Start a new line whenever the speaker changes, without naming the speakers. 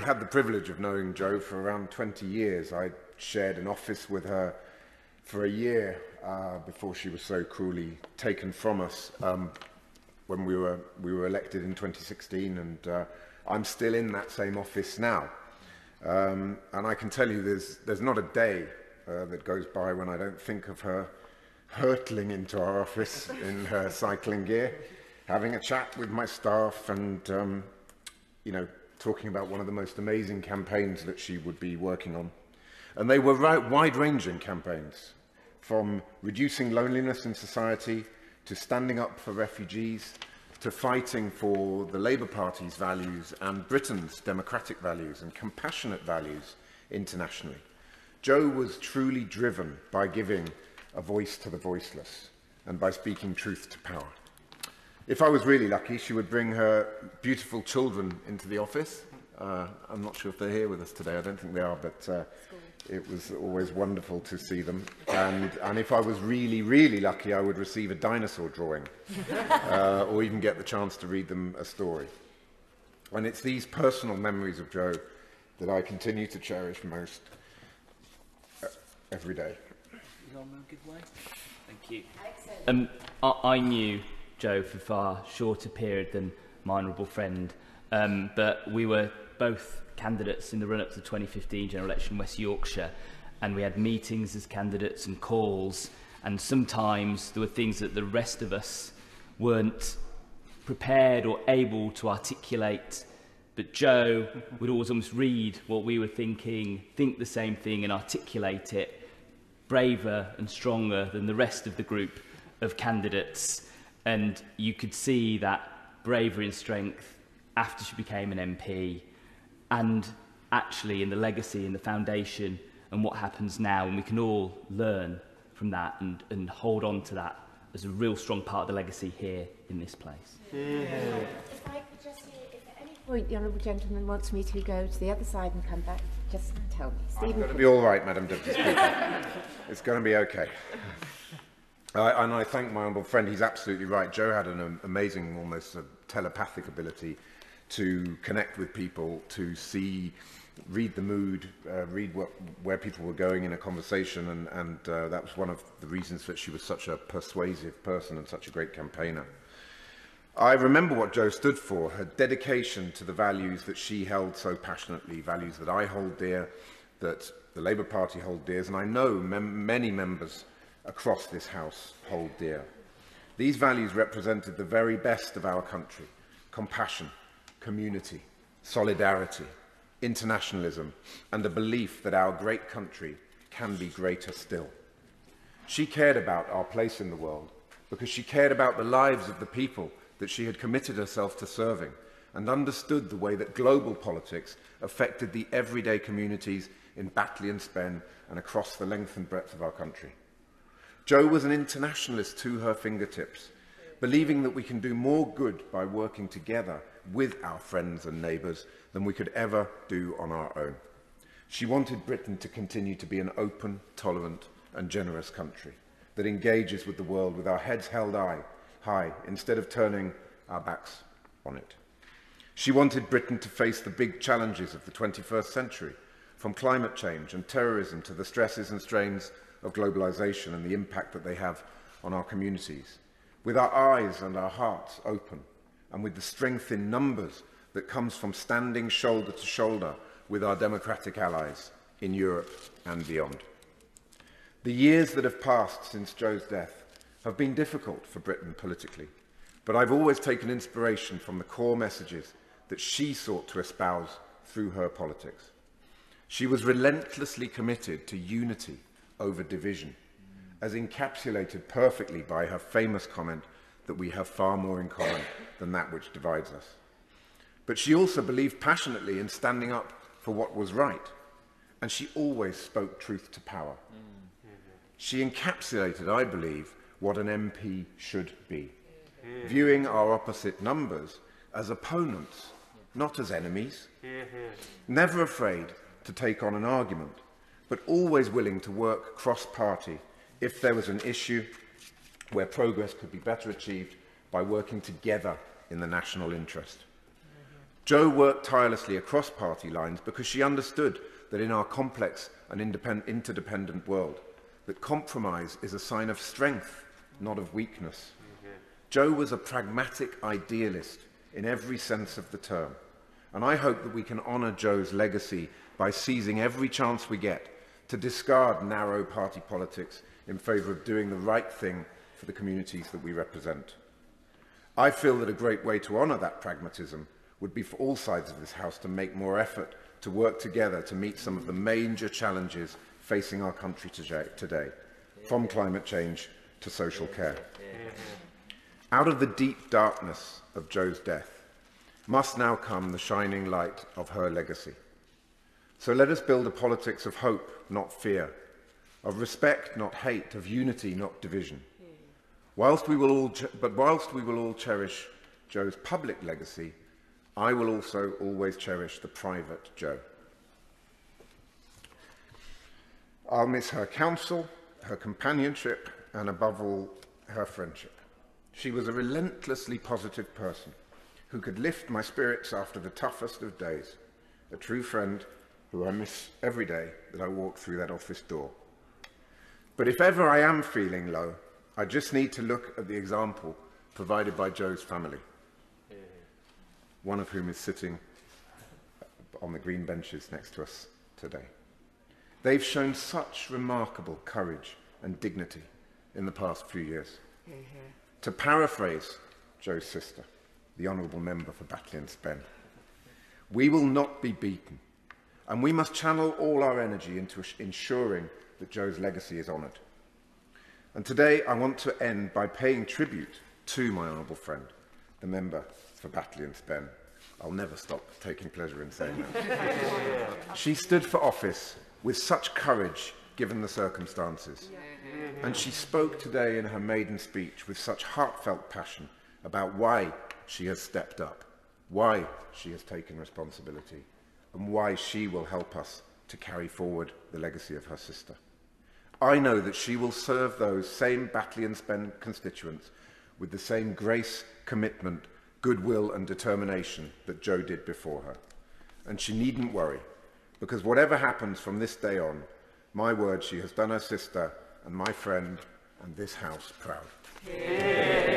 had the privilege of knowing Jo for around 20 years. I shared an office with her for a year before she was so cruelly taken from us when we were elected in 2016, and I'm still in that same office now. And I can tell you there's not a day that goes by when I don't think of her hurtling into our office in her cycling gear, having a chat with my staff and, you know, talking about one of the most amazing campaigns that she would be working on. And they were wide-ranging campaigns, from reducing loneliness in society, to standing up for refugees, to fighting for the Labour Party's values and Britain's democratic values and compassionate values internationally. Jo was truly driven by giving a voice to the voiceless and by speaking truth to power. If I was really lucky, she would bring her beautiful children into the office. I'm not sure if they're here with us today. I don't think they are, but it was always wonderful to see them. And if I was really, really lucky, I would receive a dinosaur drawing or even get the chance to read them a story. And it's these personal memories of Jo that I continue to cherish most every day.
You're on a good way. Thank you. I knew Jo for a far shorter period than my honourable friend, but we were both candidates in the run-up to the 2015 general election in West Yorkshire, and we had meetings as candidates and calls, and sometimes there were things that the rest of us weren't prepared or able to articulate, but Jo would always almost read what we were thinking, think the same thing and articulate it, braver and stronger than the rest of the group of candidates. And you could see that bravery and strength after she became an MP, and actually in the legacy and the foundation and what happens now, and we can all learn from that and hold on to that as a real strong part of the legacy here in this place.
Yeah. If I could just say, if at any point the honourable gentleman wants me to go to the other side and come back, just tell me.
I'm going to be all right, Madam Deputy Speaker. It's going to be okay. And I thank my honourable friend. He's absolutely right. Jo had an amazing, almost telepathic ability to connect with people, to read the mood, read where people were going in a conversation, and that was one of the reasons that she was such a persuasive person and such a great campaigner. I remember what Jo stood for, her dedication to the values that she held so passionately, values that I hold dear, that the Labour Party hold dear, and I know many members across this House hold dear. These values represented the very best of our country: compassion, community, solidarity, internationalism, and a belief that our great country can be greater still. She cared about our place in the world because she cared about the lives of the people that she had committed herself to serving, and understood the way that global politics affected the everyday communities in Batley and Spen and across the length and breadth of our country. Jo was an internationalist to her fingertips, believing that we can do more good by working together with our friends and neighbours than we could ever do on our own. She wanted Britain to continue to be an open, tolerant and generous country that engages with the world with our heads held high instead of turning our backs on it. She wanted Britain to face the big challenges of the 21st century, from climate change and terrorism to the stresses and strains of globalisation and the impact that they have on our communities, with our eyes and our hearts open, and with the strength in numbers that comes from standing shoulder to shoulder with our democratic allies in Europe and beyond. The years that have passed since Jo's death have been difficult for Britain politically, but I've always taken inspiration from the core messages that she sought to espouse through her politics. She was relentlessly committed to unity over division, as encapsulated perfectly by her famous comment that we have far more in common than that which divides us. But she also believed passionately in standing up for what was right, and she always spoke truth to power. She encapsulated, I believe, what an MP should be, viewing our opposite numbers as opponents, not as enemies, never afraid to take on an argument, but always willing to work cross-party if there was an issue where progress could be better achieved by working together in the national interest. Jo worked tirelessly across party lines because she understood that in our complex and interdependent world, that compromise is a sign of strength, not of weakness. Jo was a pragmatic idealist in every sense of the term, and I hope that we can honour Jo's legacy by seizing every chance we get to discard narrow party politics in favour of doing the right thing for the communities that we represent. I feel that a great way to honour that pragmatism would be for all sides of this House to make more effort to work together to meet some of the major challenges facing our country today, from climate change to social care. Out of the deep darkness of Jo's death must now come the shining light of her legacy. So let us build a politics of hope, not fear, of respect, not hate, of unity, not division. Whilst we will all cherish Jo's public legacy, I will also always cherish the private Jo. I'll miss her counsel, her companionship, and above all, her friendship. She was a relentlessly positive person who could lift my spirits after the toughest of days, a true friend who I miss every day that I walk through that office door. But if ever I am feeling low, I just need to look at the example provided by Jo's family, one of whom is sitting on the green benches next to us today. They've shown such remarkable courage and dignity in the past few years. To paraphrase Jo's sister, the Honourable Member for Batley and Spen, we will not be beaten, and we must channel all our energy into ensuring that Jo's legacy is honoured. And today I want to end by paying tribute to my honourable friend, the Member for Batley and Spen. I'll never stop taking pleasure in saying that. She stood for office with such courage given the circumstances. And she spoke today in her maiden speech with such heartfelt passion about why she has stepped up, why she has taken responsibility, and why she will help us to carry forward the legacy of her sister. I know that she will serve those same Batley and Spen constituents with the same grace, commitment, goodwill and determination that Jo did before her. And she needn't worry, because whatever happens from this day on, my word, she has done her sister and my friend and this House proud. Yeah.